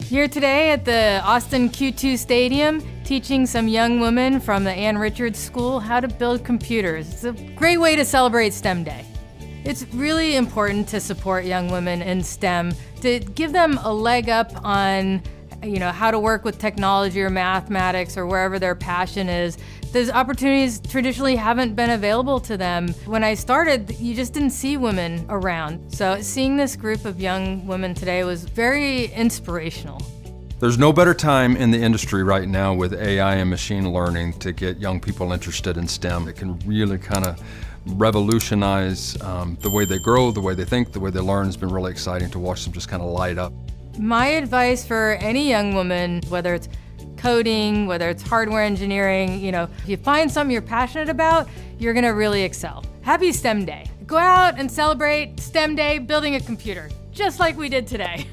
Here today at the Austin Q2 Stadium, teaching some young women from the Ann Richards School how to build computers. It's a great way to celebrate STEM Day. It's really important to support young women in STEM, to give them a leg up on how to work with technology or mathematics or wherever their passion is. Those opportunities traditionally haven't been available to them. When I started, you just didn't see women around. So seeing this group of young women today was very inspirational. There's no better time in the industry right now with AI and machine learning to get young people interested in STEM. It can really kind of revolutionize the way they grow, the way they think, the way they learn. It's been really exciting to watch them just kind of light up. My advice for any young woman, whether it's coding, whether it's hardware engineering, if you find something you're passionate about, you're gonna really excel. Happy STEM Day. Go out and celebrate STEM Day building a computer, just like we did today.